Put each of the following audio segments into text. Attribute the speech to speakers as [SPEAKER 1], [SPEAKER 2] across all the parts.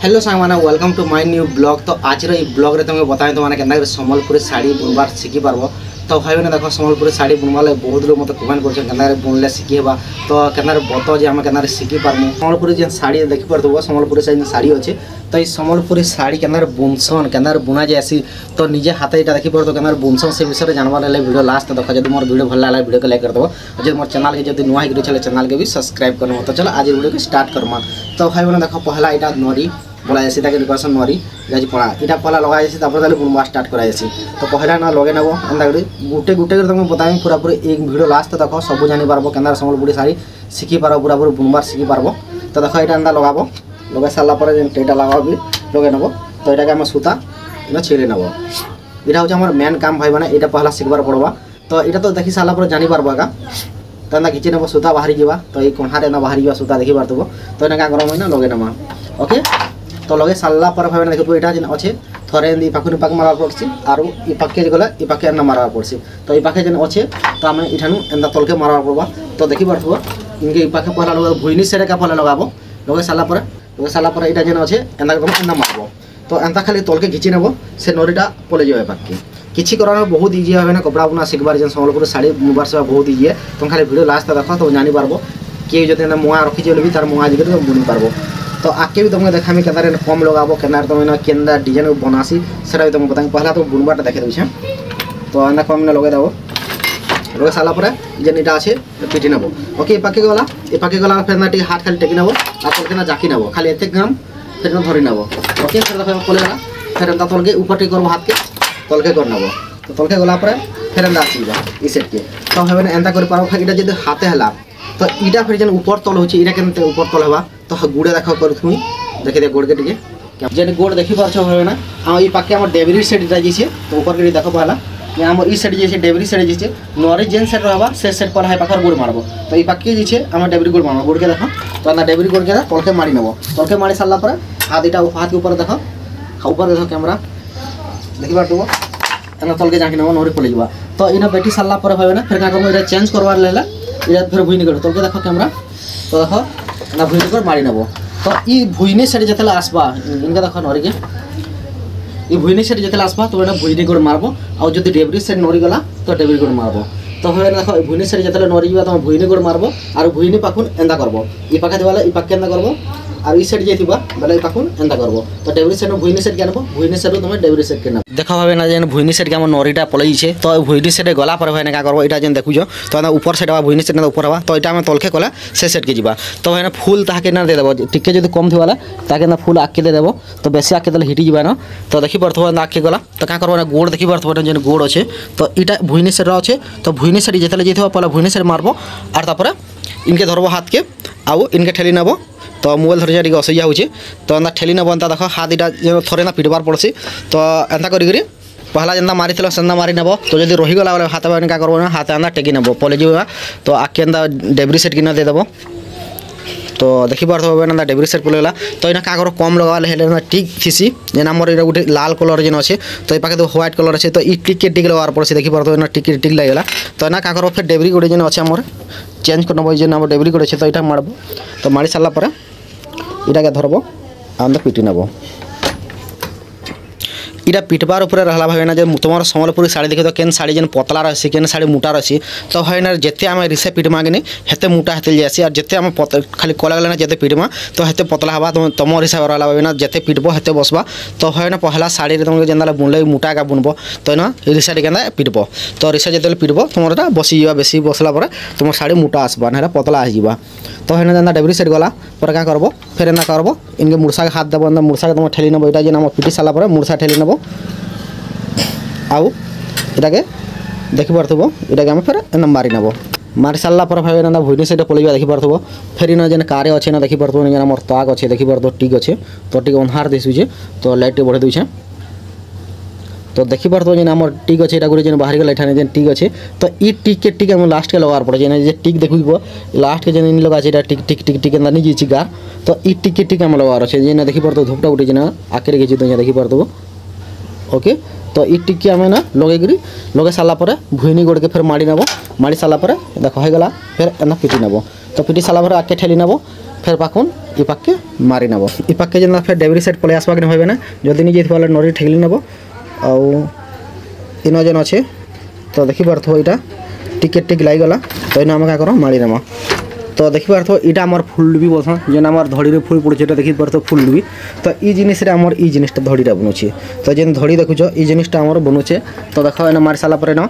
[SPEAKER 1] Hello सांग मैंने welcome to my new blog. तो आज ब्लॉग रे तुमको बताएं तो मैंने केना सम्बलपुरी साड़ी बुनबार शिखी पार्ब। तो भाई मैंने देख सम्बलपुरी साड़ी बुनवाले बहुत लोग मतलब कमेंट कर बुनले शिखेबा तो केना बत जे आम के शिखी पार्मु। सम्बलपुरी जो साड़ी देखी पार्थ सम्बलपुरी साड़ी अच्छे तो ये सम्बलपुरी साड़ी के बुनसन के बुना जाएसी तो निजे हाथ यहाँ देखी पार्थ के बुनसन से विषय जानवर वीडियो लास्ट देख। जब मोर वीडियो भल लगे वीडियो को लाइक कर दो। जब मोर चैनल के जब नुआ चले चैनल के भी सब्सक्राइब कर। तो चलो आज वीडियो को स्टार्ट करमा। तो भाई मैंने देख पहला यहाँ नरी बोला जाए डेकोरेशन नरी जाए पड़ा यहाँ पहला लगा जाए बुनवा स्टार्ट करा जाए। तो पहला ना लगे नब एंता गुटे गुटे तुमको बताएं पूरा पूरी एक वीडियो लास्ट देख सब जानी पार्ब के सम्बलपुरी साड़ी शिखी पार पूरा पूरी बुनबार शिखी पार्ब। तो देख यहाँ एंता लगाब लगे सारापर जेटा लगा भी लगे नब तो यहाँ आम सूता छिड़ी नब यहाँ हूँ आम मेन काम भाई मैंने यहाँ पहला शिखबार पड़वा। तो यहाँ तो देखी सारापर जानी पार्ब आगा तो एंता घिची नब सूता बाहरी जावा तो ये कणारे बाहरी जावा सूता देखी पार्थ। तो यहाँ क्या करम लगे नमा ओके। तो लगे सारा पर भाई देखो यहाँ जेन अच्छे थोड़े पाखु पाक मारा पड़सी और इ पाके गले इ पाके एना मारा पड़सी। तो इ पाके जेन अच्छे तो आम इठानु एंता तलके मारा पड़वा। तो देखी पार्थ इनके पाखे पहला लगे भुईनी सेरे का पहले लगाब लगे सारा पर यहाँ जेन अच्छे एंता एना मारब। तो एंता खाली तलके घिची नब से नरीटा पलि जाए पाके किसी कराना बहुत इजी है ना कपड़ा बुना शिखबार जेन सम्बलपुरी साड़ी बुनबार से बहुत इजी है। तुम खाली वीडियो लास्ट देख तो जानी पार्ब किए जो मुआ रखी भी तार मुआ जी बुनी पार्ब। तो आके भी तुमको देखा के कम लगाब के तुम के डिजाइन बनासी से भी तुमको बताएंगे। पहला तो बुनबाटा देखे दूचे तो एंता कम लगे देव लगे सारापर जेन इटा अच्छे पिटी नब ओके। पाके गला फिर हाथ खाली टेकी नब और तलके जाकी नब खाली एत काम फिर धरी नब ओके। फिर पलेगा फिर एंता तलके ऊपर टी करब हाथ के तलके कर नब। तो तलके गला फिर एंता आसवा इ सेट के। तो भाई एंता कर पार इटा जो हाथे है तो इटा फिर जेन ऊपर तल होची इटा के ऊपर तल हवा। तो गुड़े देख कर देखी दे गोड़ के टे जेन गोड़ देखी पार्छ भाई ना आम ये पाके आम डेबरी सेट इटा जाइए। तो ऊपर के देख पहला आम ई सेट जाइए डेबरी सेट जाइए नरी जेन सेट रहा से सेट पर है पाखर गोड़ मारब। तो ये पाके जाइए आम डेबरी गोड़ मारब गोड़ के देख तो डेबरी गोड़ के तलके मारी नब तलके मारी सारा पर हाथ इटा हाथ के ऊपर देख ऊपर देख कैमरा देखी पार्थ एना तलके जाकी नब नरी पलि जावा। तो इन बेटी सारा पर भाई ना फिर क्या करब ये चेंज करवार लेला इधर फिर भुईनी कर तलके देख कैमरा तो देख ना भुईनी कर मारी नब। तो ये भुईनी सेट जिते आसबा इनका देख नरी के ये भुईनी सेट जिते आसबा तो भुईनी गोड़ मारब और जो डेबरी सेट नरी गला तो डेबरी गोड़ मारब। तो भाई देख भुईनी सेट जिते नरी जा तुम भुईनी गोड़ मारब और भुईनी पाखुन एंता करब ये पाखे देवाले ये पाके एंता करब और ई सेट जाइबा बोले पाखुन एंता करब। तो डेबरी सेट भुईनी सेट के आनब भुईनी सेट तुम डेबरी सेट के ना देखा भाई ना जेन भुईनी सेट के आम नरीटा पलैछे। तो भुईनी सेट गला पर भाई क्या करब यहाँ जेन देखुज तो ऊपर सेट भुईनी सेट ऊपर हवा तो यहाँ तलके कले से सेट के जा। तो भाई फुल ताके ना दे देव टिके जो कम थी ताके ना फुल आके दे देव तो बेसी आके देले हिटी जाए ना। तो देखी पार्थ आके गला तो क्या करब गोड़ देखी पार्थ जेन गोड़ अच्छे तो यहाँ भुईनी सेट अच्छे तो भुईनी सेट जिते जाइए पहले भुईनी सेट मारब और तापर इनके धरब हाथ के आउ इनके ठेली नब। तो मोबाइल धरी जाए असुविधा होचे तो एंता ठेली नब एंता देख हाथ इटा थोड़े ना पिटबार पड़सी। तो एंता करी पहला जेनता मारी सेंता मारी नब तो जो रहीगला बोले हाथ क्या करब ना हाथ एंता टेकी नब पलि जावा। तो आके एंता डेबरी सेट किना दे देव। तो देखी पार्थ एंता डेबरी सेट पलैगला। तो यहाँ क्या कर कम लगा टिक थीसी जेना मोर ये गोटे लाल कलर जेन अच्छे तो ये पाखे तो व्हाइट कलर अच्छे तो ये टिक के टिक लगार पड़े देखी पार्थ टिक टिक लगेगा। तो यहाँ क्या कर फिर डेबरी गोटे जेन अच्छे आमर चेंज कर नब जेन डेबरी गोटे अच्छे तो यहाँ मारब। तो मारी सारापर इटा धरब आम पिटी नब इटा पिटबार उपर रहा भाई ना तुम सम्बलपुरी साड़ी देखिए तो केन साड़ी जेन पतला रही केन साड़ी मोटा रही। तो भाई ना जिते आम रिसे पिटमा कि हेते मोटा हेते जासी और जिते आम खाली कला गले जिते पिटमा तो हेते पतला हवा तुम हिसाब रहा भाई ना जिते पिटब हेते बसबा। तो भाई ना पहला साड़ी तुमको जेन बुनले मोटा का बुनब तो ना रिसा के पिटब तो रिसा जो पिटब तुम बसी जा बेसी बसला तुम साड़ी मोटा आसबा ना पतला आसवा। तो भाई ना डेबरी सेट गला पर क्या करब फिर एंता करब इनके मुर्सा के हाथ देव मुर्सा के तुम ठेली नब यहाँ जेन पिटी सारापर मुर्सा ठेली नब आउ इटाके देखी पार्थ इटाके आम फिर एना मारी नब मारी सारा पर भाई ना भुईनी सेट पलैया देखी पार्थ फिर ना जेन कारे अच्छे ना देखी पार्थ मोर ताक अच्छे देखी पार्थ टिक अच्छे तो टिक अंधार दिशुचे तो लाइट बढ़े दूचे। तो देखी पार्थ जेन आम टिक अच्छे यहाँ गोटे जेन बाहरी गला एठाने जेन टिक अच्छे तो ये टिक के टिक आम लास्ट के लगार पड़े जेन टिक देखो लास्ट के जेन लगा टिक टिक टिक टिक नहीं जाइए गार तो ये टिक के टिक आम लगार अच्छे जेन देखी पार्थ धूपटा गोटे जेन आके घिची तो देखी पार्थ ओके। तो ये टिक आम ना लगे सारापर भुईनी गोड़ के फिर मारी नब मारी सारापर देख होगला फिर एना पिटी नब। तो पिटी सारापर आके ठेली नब फिर पाखुन इ पाक के मारी नब इ पाक के जेना फिर डेबरी साइड पले आसबा के होबे ना जदि नहीं जेथबा नरी ठेली नब आउ इन जेन अच्छे तो देखि पारथो इटा टिकेट टिक लाग गला तो इन हम का करो मारी नम तो देखि पारथो इटा हमर फुलडुबी बोलछन जेन हमर धड़ी रे फुल पड़छ एटा देखि पारथो फुलडुबी तो इ जिनिस रे हमर इ जिनिसटा धड़ीटा बनुछे तो जेन धड़ी देखुछो इ जिनिसटा हमर बनुछे तो देखो एना मार साला परे न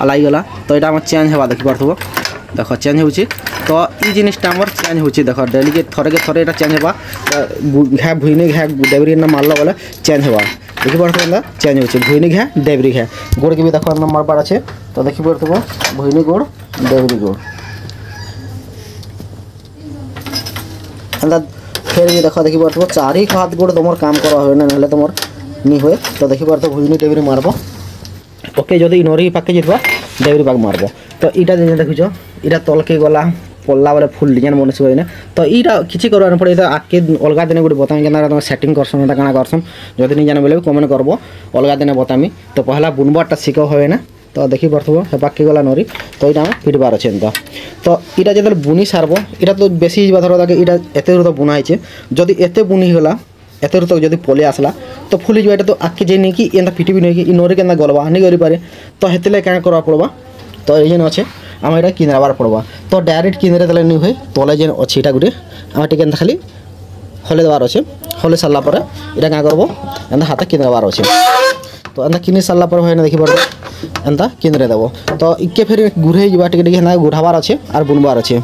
[SPEAKER 1] अलाई गला तो इटा हमर चेंज हेबा देखि पारथो देखो चेंज होउची तो इ जिनिसटा हमर चेंज होउची देखो डेली के थरे एटा चेंज हेबा घा भुइने घा डेबरी न मारलो बोले चेंज हेबा देखि पारथो ना चेंज होउची भुइने घा डेबरी घा गोड़ के भी देखो नंबर बार আছে तो देखि पारथो भुइने गोड़ डेबरी गोड़ फिर भी देखो देखि पारथो चारि हाथ गोड़ तुमर काम करा होय ना नहले तुमर नी होय तो देखि पारथो भुइनी डेबरी मारबो ओके जदि नरी पाके जितबा डेबरी पाक मारबो तो इटा जे देखुछो इटा तलके गला पल्ला वाले फुल डिजाइन बनस होय तो इटा किछि करबा पड़े तो आके अलगा दिने गुडी बताई केना तुम सेटिंग करसन एटा काना करसन जदि नहीं जाने बोले कमेंट करबो अलगा दिने बतामी तो पहला बुनबाटा सिको होय ना तो देखि पारथबो हे पाके गला नरी तो इटा पिटबार अछि तो इटा जदि बुनी सारबो इटा तो बेसी धरो ताके इटा एते तो बुना हिचे जदि एते बुनी गला एते तो जदि पले आसला तो फुली जो तो आके जे नहीं कि एंदा पिटी भी नहीं कि इ नरी केना गलबा नहीं करि पारे तो हेतले क्या करबा पड़बा तो ये अच्छे आम यहाँ किनबार पड़वा तो डायरेक्ट किनरे देले नहीं हुए तले जेन अच्छे यहाँ गोटे आम टे खाली हले देवार अच्छे हले सारा पर यहाँ क्या करब एंता हाथ किनबार अच्छे तो एंता किनी सारा पर है देखी पार एंता किनरे देव तो इके फिर गुड़े जावा गुढ़ाबार अच्छे और बुनबार अच्छे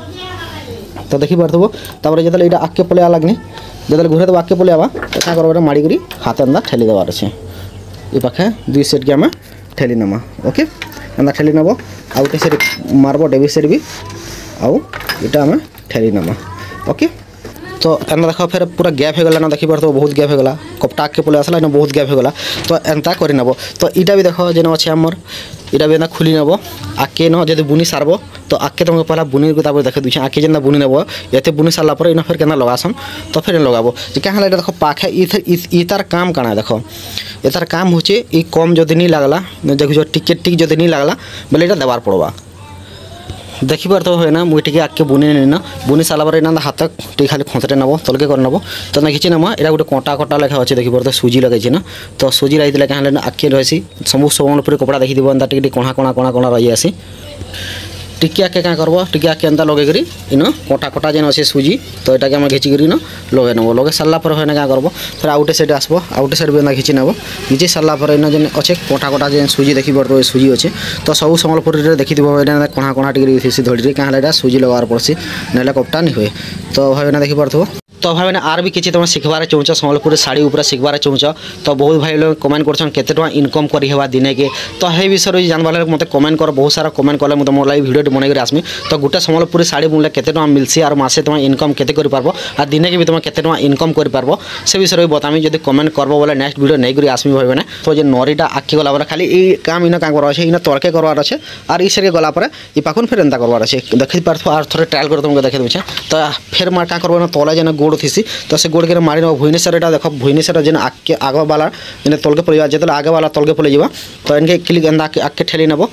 [SPEAKER 1] तो देखी पारथबो तापर जतले इटा आके पले लागनी जतले घुरे तो आके पले आवा तो क्या करबा माड़ी करी हाथ एंता ठेली देवार अच्छे इ पाखे दुई सेट के आम ठेली नमा ओके एंता ठेली नब आउटे सेट मारब डेबी सेट भी आउ इटा आम ठेली नमा ओके तो एंता देख फिर पूरा गैप होगला ना देखी पारथबो बहुत गैप होगला कपटा आके पले आसला ना बहुत गैप होगला तो एंता करि नब तो इटा भी देख जेन अच्छे आमर इटा भी एंता खुली नब आके न जदि बुनी सारब तो आके तुमको पहला बुनी को तापर देखे दूसरे आके जेना बुनी नब ये बुनी सारा पर इन फिर केना लगासन तो फिर लगाबो क्या हाँ देख पाखे इतार काम काना देख इतार काम होचे इ कम जदि नहीं लगला देखो टिकेट टिक जदि नहीं लगला बोले ये देवार पड़वा देखी पार तो है ना मुझे टे आके बुनी ना बुनी सारा पर इना हाथ टे खाली खोंतरे नब तलके कर नब तो ना घिची नमा यहाँ गोटे कंटा कटा लेखा अच्छे देखी पार तो सुजी लगे ना तो सुजी लगे क्या आके रही सब सम्बलपुरी कपड़ा देखी एंता टे कणा कणा कणा कणा रही आसी टिके आके क्या करब टिके आके एंता लगे करी इन कटा कटा जेन अच्छे सुजी तो यहाँ के आम घिची कर लगे नब लगे सारा पर है क्या करब फिर आउटे साइड आसब आउटे साइड भी एंता घिची नब घिची सारा पर इन जेन अच्छे कटा कटा जेन सुजी देखी पार सुजी अच्छे तो सब सम्बलपुरी देखी कणा कणा टी धड़ी क्या सुजी लगार पड़सी ना कपटा नहीं हुए तो भाई देखी पारथबो तो भाई मैंने आर भी किसी तुम शिखबार चाहूच सम्बलपुर शाढ़ी उपर शिखबार चाहूच तो बहुत भाई लोग कमेंट कर केते टका इनकम करवा दिने के तो हे विषय जानवर मत कमेंट कर बहुत सारा कमेंट कले तुम लाइव भिडियो बनकर आसमी तो गोटे सम्बलपुर शाढ़ी बुनले केते टका मिलसी और मासे तुम इनकम केते कर पारबो और दिने के भी तुम केते टका इनकम कर पारबो से विषय बतामी जब कमेंट करबो बोले नेक्स्ट वीडियो नहीं करी आसमी भाई मैंने तो जो नरीटा आखी गला खाली ये काम इन क्या करवा इन तड़के करवार अच्छे और इस गला इ पाखुन फिर एंता करवार अच्छे देखी पार्थ और थोड़े ट्रायल कर तुमको देखी दूचे तो फिर मार क्या करबो तले जेन गोड़ थी तो से गोड़ के मारी नब भुवनेश्वर देख भुवनेश्वर जेन आगे आग वाला जेन तलके पलवा जो आगे वाला तलके पलि जा तो इनके क्लिक एंता आगे ठेली नब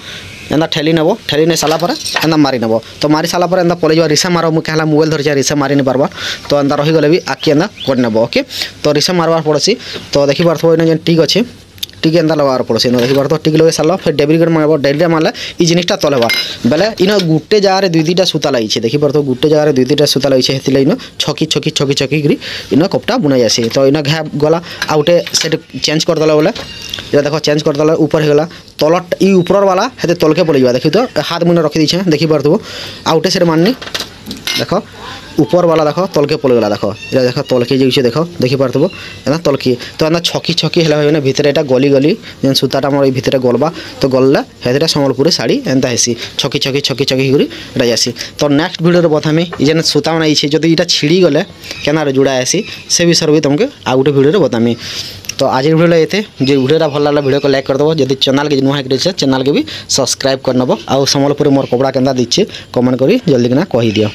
[SPEAKER 1] एंता ठेली नब ठेली नहीं सारा पर एंता मारी नब तो मारी सारा पर एंता पलि जा रिसा मार मुझे मोबाइल धरी रिसा मारी नहीं पार्बा तो एंता रहीगले भी आगे एंता कर नब ओके तो रिसा मारबार पड़सी तो देखी पार्थ इन जेन टिक अच्छे टिके एंता लगार पड़ोसी देखी पार तो टिक लगे सारा फिर डेबरी मारब डेबरी मारले ये जिनिसटा तलवा बेले इन गोटे जगह दुई दुईटा सूता लगी देखी पार तो गोटे जगह दुई दुईटा सूता लगी से इन छकी छकी छकी छकी कर इन कपटा बुनाई आसी तो इन घा गला आउटे सेट चेंज करदे बोले ये देख चेंज करदे ऊपर होगा तलट इ ऊपर वाला हेते तलके पलि जा देखी तो हाथ मुने रखी दीछे देखी पार आउटे सेट माननी देख ऊपर वाला देख तलके पलगला देख ये देख तलके जाइए देख देखी पार्थबो एना तलकी तो एना छकी छकी है भाई भितर एटा गली गली जेन सूताटा मोर भितर गलबा तो गलला हेतरा सम्बलपुरी शाढ़ी एंता हेसी छकी छकी छकी छकी करी एटा जासी तो नेक्स्ट वीडियो बतामी जेन सूता बनाई जदि इटा छिड़ी गले केना जुड़ा आसी से विषय भी तुमके आ गोटे वीडियो बतामी तो आज वीडियो ये जो वीडियो भल लगा वीडियो को लाइक करदेव जब चैनल के नुआ चैनल के भी सब्सक्राइब कर नब आ सम्बलपुरी मोर कपड़ा केन्दा दीचे कमेंट करी जल्दी किना कही दियो।